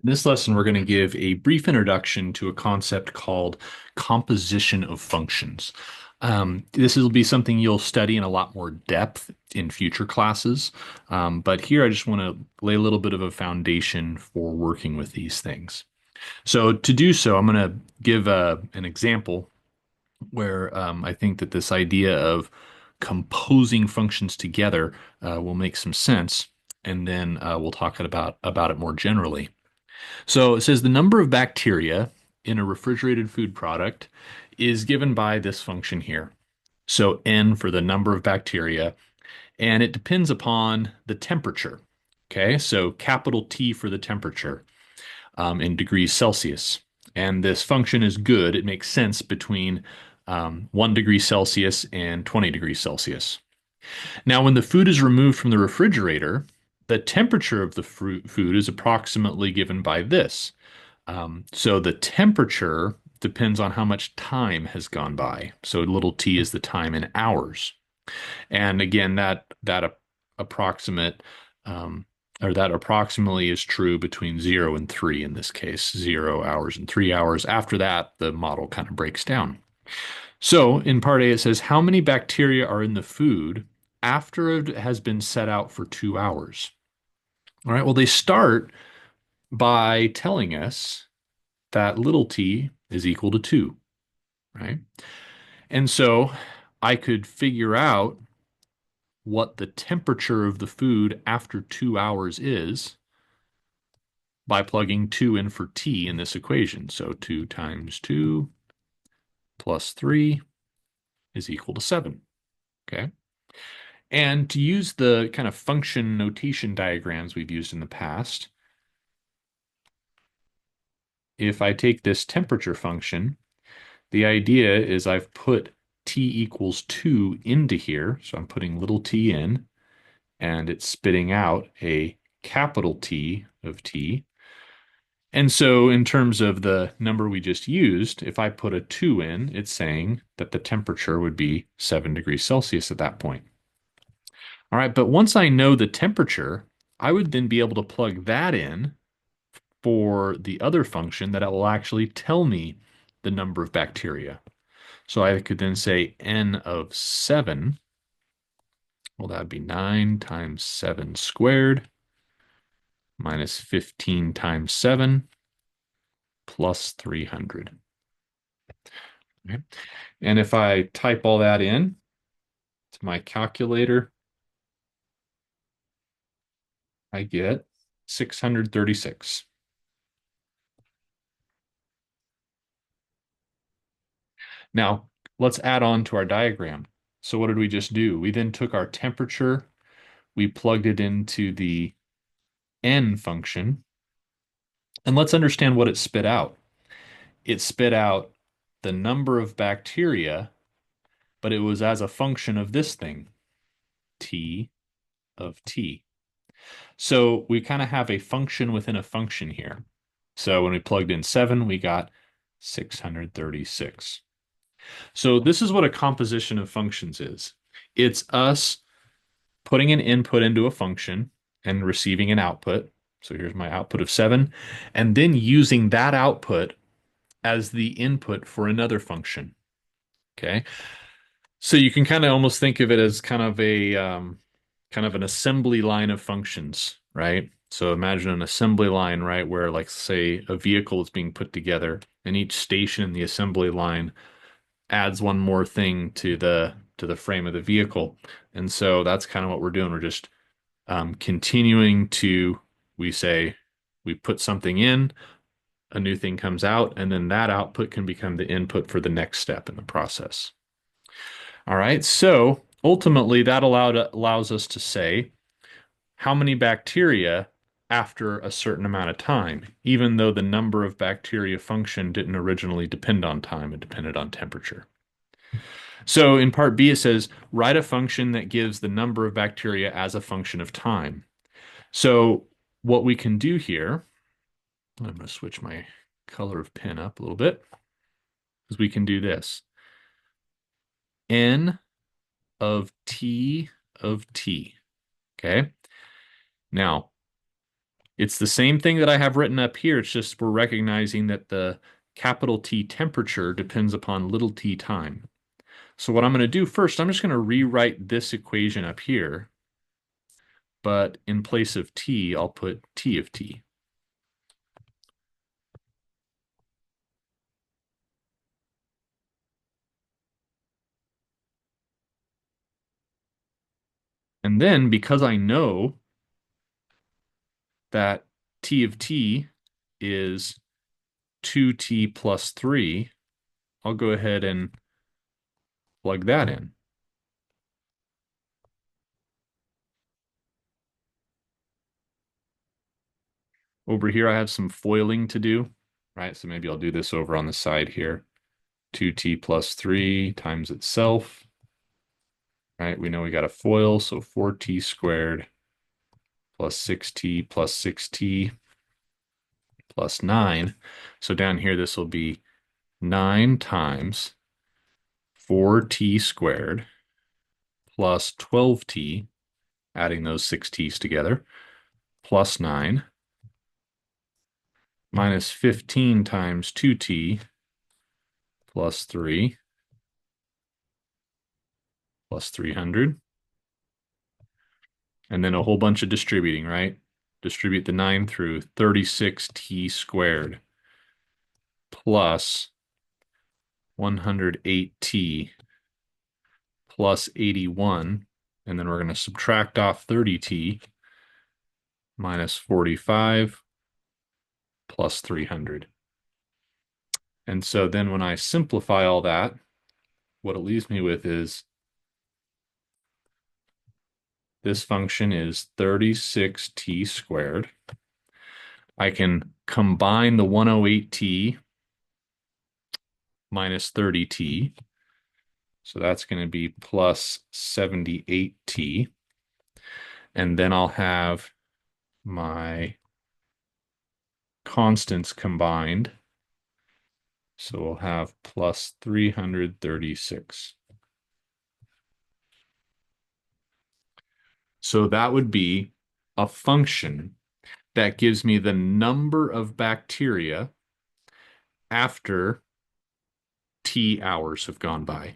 In this lesson, we're going to give a brief introduction to a concept called composition of functions. This will be something you'll study in a lot more depth in future classes, but here I just want to lay a little bit of a foundation for working with these things. So to do so, I'm going to give an example where I think that this idea of composing functions together will make some sense, and then we'll talk about it more generally. So it says the number of bacteria in a refrigerated food product is given by this function here. So N for the number of bacteria, and it depends upon the temperature. Okay, so capital T for the temperature in degrees Celsius. And this function is good. It makes sense between 1 degree Celsius and 20 degrees Celsius. Now, when the food is removed from the refrigerator, the temperature of the food is approximately given by this. So the temperature depends on how much time has gone by. So little t is the time in hours. And again, that approximate um, or that approximately is true between 0 and 3 in this case, 0 hours and 3 hours. After that, the model kind of breaks down. So in part A, it says how many bacteria are in the food after it has been set out for 2 hours. All right, well, they start by telling us that little t is equal to 2, right? And so I could figure out what the temperature of the food after 2 hours is by plugging 2 in for t in this equation. So 2 times 2 plus 3 is equal to 7. Okay. And to use the kind of function notation diagrams we've used in the past, if I take this temperature function, the idea is I've put t equals 2 into here. So I'm putting little t in, and it's spitting out a capital T of t. And so in terms of the number we just used, if I put a 2 in, it's saying that the temperature would be 7 degrees Celsius at that point. All right, but once I know the temperature, I would then be able to plug that in for the other function that it will actually tell me the number of bacteria. So I could then say n of 7. Well, that would be 9 times 7 squared minus 15 times 7 plus 300. Okay. And if I type all that in to my calculator, I get 636. Now, let's add on to our diagram. So what did we just do? We then took our temperature, we plugged it into the n function, and let's understand what it spit out. It spit out the number of bacteria, but it was as a function of this thing, t of t. So we kind of have a function within a function here. So when we plugged in 7, we got 636. So this is what a composition of functions is. It's us putting an input into a function and receiving an output. So here's my output of 7, and then using that output as the input for another function. Okay. So you can kind of almost think of it as kind of an assembly line of functions, right? So imagine an assembly line, right, where like say a vehicle is being put together, and each station in the assembly line adds one more thing to the frame of the vehicle. And so that's kind of what we're doing. We're just continuing to we say we put something in, a new thing comes out, and then that output can become the input for the next step in the process. All right. So ultimately, that allows us to say how many bacteria after a certain amount of time, even though the number of bacteria function didn't originally depend on time, it depended on temperature. So in part B, it says write a function that gives the number of bacteria as a function of time. So what we can do here, I'm going to switch my color of pen up a little bit, because we can do this. N of t. Okay. Now, It's the same thing that I have written up here. It's just we're recognizing that the capital T temperature depends upon little t time. So what I'm going to do first, I'm just going to rewrite this equation up here, but in place of T, I'll put T of T. And then because I know that T of T is 2T plus 3, I'll go ahead and plug that in. Over here, I have some foiling to do, right? So maybe I'll do this over on the side here. 2T plus 3 times itself, right? We know we got a FOIL, so 4T squared plus 6T plus 6T plus 9. So down here, this will be 9 times 4T squared plus 12T, adding those 6T's together, plus 9, minus 15 times 2T plus 3, plus 300. And then a whole bunch of distributing, right? Distribute the 9 through 36T squared plus 108T plus 81. And then we're going to subtract off 30T minus 45 plus 300. And so then when I simplify all that, what it leaves me with is this function is 36T squared. I can combine the 108T minus 30T. So that's going to be plus 78T. And then I'll have my constants combined. So we'll have plus 336. So that would be a function that gives me the number of bacteria after T hours have gone by.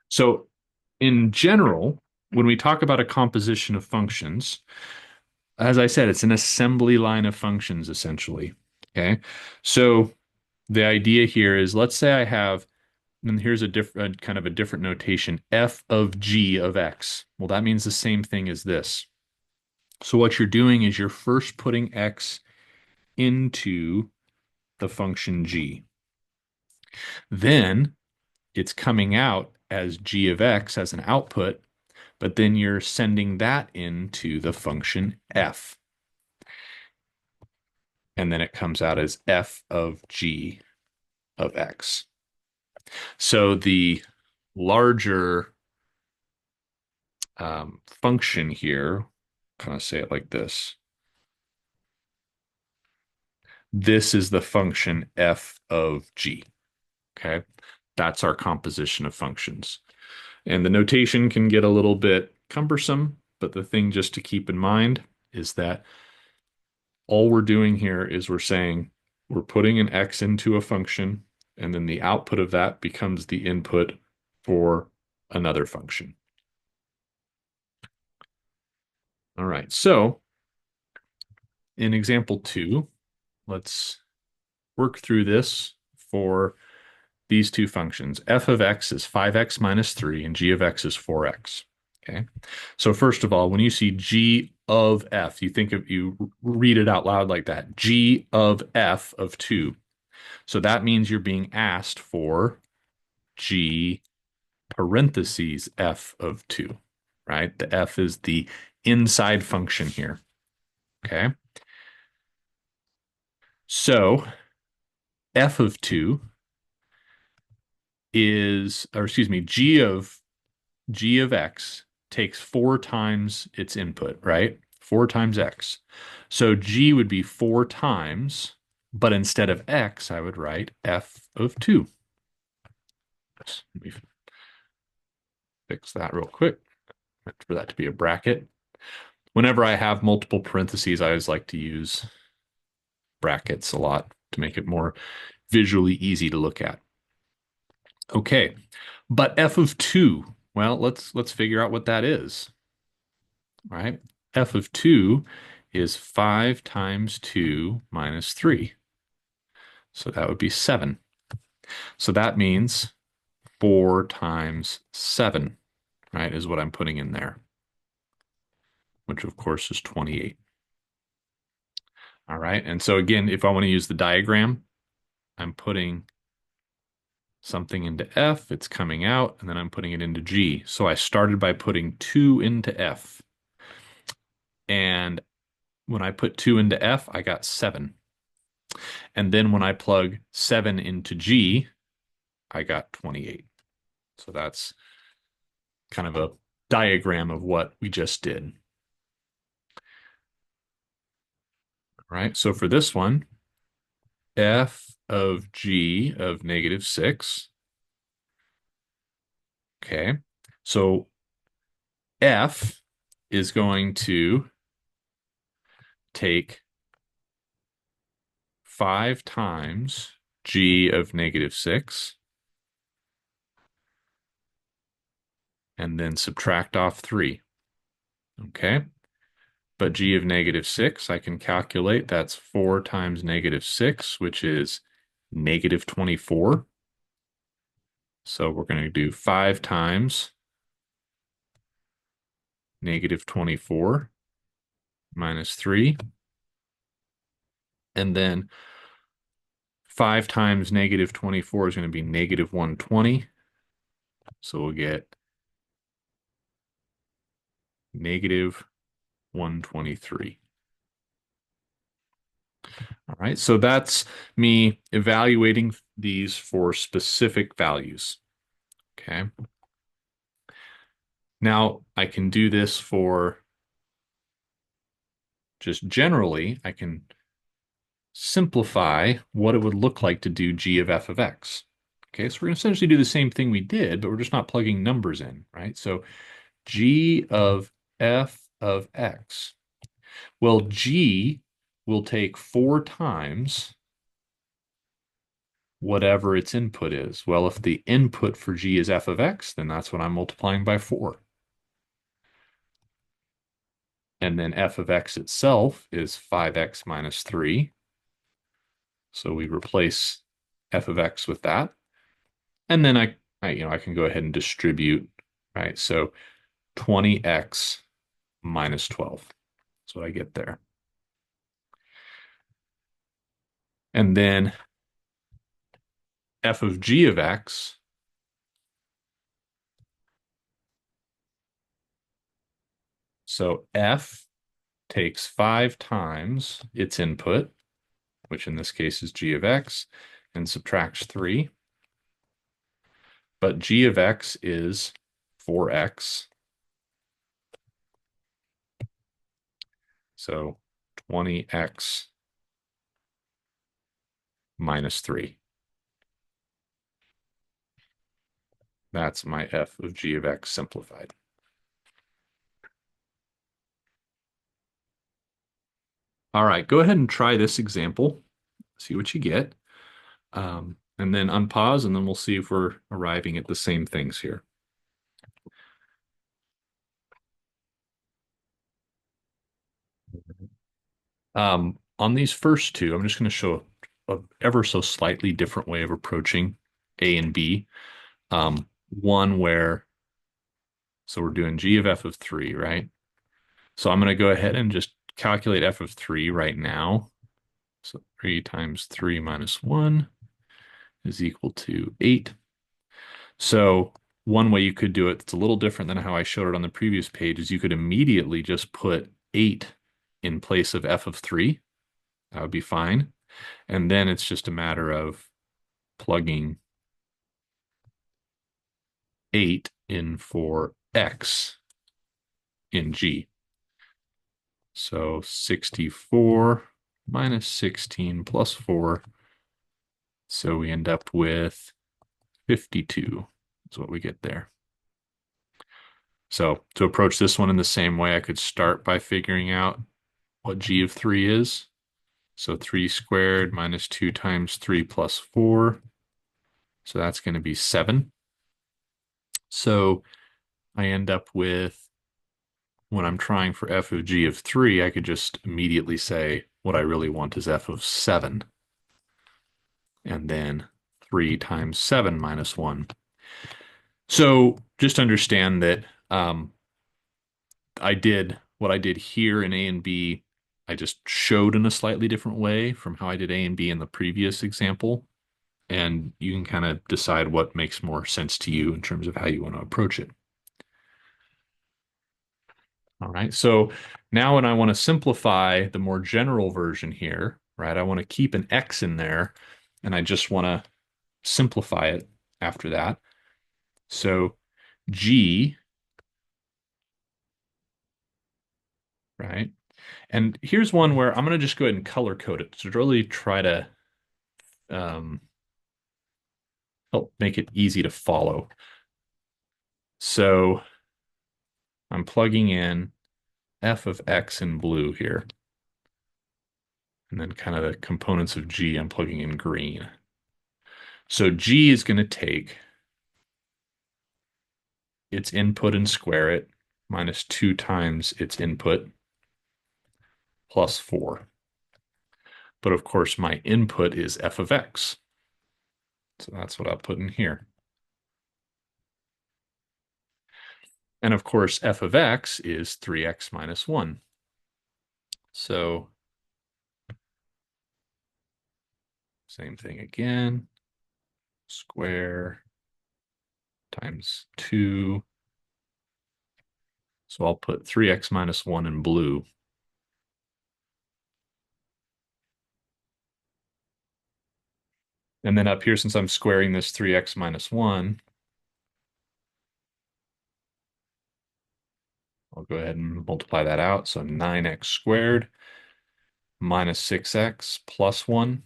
So in general, when we talk about a composition of functions, as I said, it's an assembly line of functions essentially. Okay. So the idea here is let's say I have, and here's a different kind of a different notation, f of g of x. Well, that means the same thing as this. So what you're doing is you're first putting x into the function g. Then it's coming out as g of x as an output, but then you're sending that into the function f. And then it comes out as f of g of x. So the larger function here, kind of say it like this. This is the function f of g. Okay. That's our composition of functions. And the notation can get a little bit cumbersome, but the thing just to keep in mind is that all we're doing here is we're saying we're putting an x into a function, and then the output of that becomes the input for another function. All right, so in example 2, let's work through this for these two functions. F of x is 5x minus 3, and g of x is 4x. Okay. So first of all, when you see g of f, you read it out loud like that. G of f of 2. So that means you're being asked for g parentheses f of 2, right? The f is the inside function here. Okay. So f of 2 is, or excuse me, g of x takes 4 times its input, right? 4 times x. So g would be 4 times, but instead of x, I would write f of 2. Let me fix that real quick. for that to be a bracket. Whenever I have multiple parentheses, I always like to use brackets a lot to make it more visually easy to look at. Okay, but f of 2, well, let's figure out what that is. All right, f of 2 is 5 times 2 minus 3. So that would be 7. So that means 4 times 7, right, is what I'm putting in there, which of course is 28. All right, and so again, if I want to use the diagram, I'm putting something into F, it's coming out, and then I'm putting it into G. So I started by putting 2 into F. And when I put 2 into F, I got 7. And then when I plug 7 into G, I got 28. So that's kind of a diagram of what we just did. All right, so for this one, F of G of negative 6. Okay, so F is going to take 5 times G of negative 6 and then subtract off 3. Okay, but G of negative 6, I can calculate that's 4 times negative 6, which is negative 24. So we're going to do 5 times negative 24 minus 3. And then 5 times negative 24 is going to be negative 120. So we'll get negative 123. All right, so that's me evaluating these for specific values. Okay. Now I can do this for just generally, I can simplify what it would look like to do g of f of x. Okay, so we're going to essentially do the same thing we did, but we're just not plugging numbers in, right? So g of f of x. Well, g will take 4 times whatever its input is. Well, if the input for g is f of x, then that's what I'm multiplying by 4. And then f of x itself is 5x minus 3. So we replace f of x with that. And then I can go ahead and distribute, right? So 20x minus 12. That's what I get there. And then f of g of x, so f takes 5 times its input, which in this case is g of x, and subtracts 3. But g of x is 4x. So 20x minus 3. That's my f of g of x simplified. All right, go ahead and try this example. See what you get. And then unpause, and then we'll see if we're arriving at the same things here. On these first two, I'm just going to show a ever so slightly different way of approaching A and B. One where, so we're doing g of f of 3, right? So I'm going to go ahead and just calculate f of 3 right now. So 3 times 3 minus 1 is equal to 8. So one way you could do it that's a little different than how I showed it on the previous page is you could immediately just put 8 in place of f of 3. That would be fine. And then it's just a matter of plugging 8 in for x in G. So 64 minus 16 plus 4. So we end up with 52 is what we get there. So to approach this one in the same way, I could start by figuring out what g of 3 is. So 3 squared minus 2 times 3 plus 4. So that's going to be 7. So I end up with, when I'm trying for f of g of 3, I could just immediately say what I really want is f of 7. And then 3 times 7 minus 1. So just understand that I did what I did here in A and B. I just showed in a slightly different way from how I did A and B in the previous example. And you can kind of decide what makes more sense to you in terms of how you want to approach it. All right. So now when I want to simplify the more general version here, right, I want to keep an X in there and I just want to simplify it after that. So G, right? And here's one where I'm going to just go ahead and color code it to really try to um, help make it easy to follow. So I'm plugging in f of x in blue here. And then kind of the components of g, I'm plugging in green. So g is going to take its input and square it minus 2 times its input plus 4. But of course, my input is f of x. So that's what I'll put in here. And of course, f of x is 3x minus 1. So same thing again. Square times 2. So I'll put 3x minus 1 in blue. And then up here, since I'm squaring this 3x minus 1, I'll go ahead and multiply that out. So 9x squared minus 6x plus 1.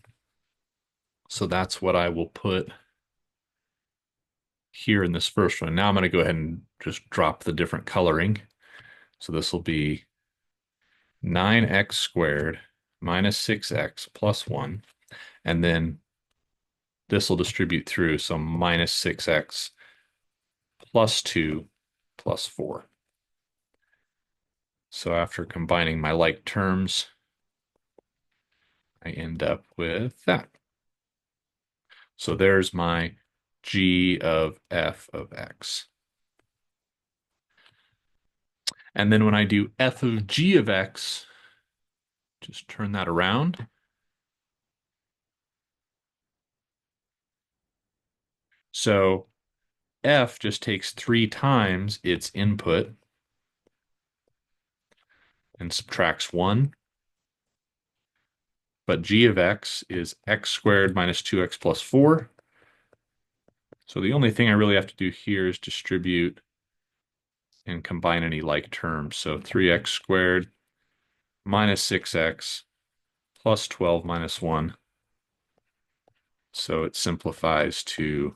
So that's what I will put here in this first one. Now I'm going to go ahead and just drop the different coloring. So this will be 9x squared minus 6x plus 1. And then this will distribute through, so minus 6x plus 2 plus 4. So after combining my like terms, I end up with that. So there's my g of f of x. And then when I do f of g of x, just turn that around. So f just takes 3 times its input and subtracts 1. But g of x is x squared minus 2x plus 4. So the only thing I really have to do here is distribute and combine any like terms. So 3x squared minus 6x plus 12 minus 1. So it simplifies to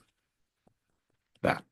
that.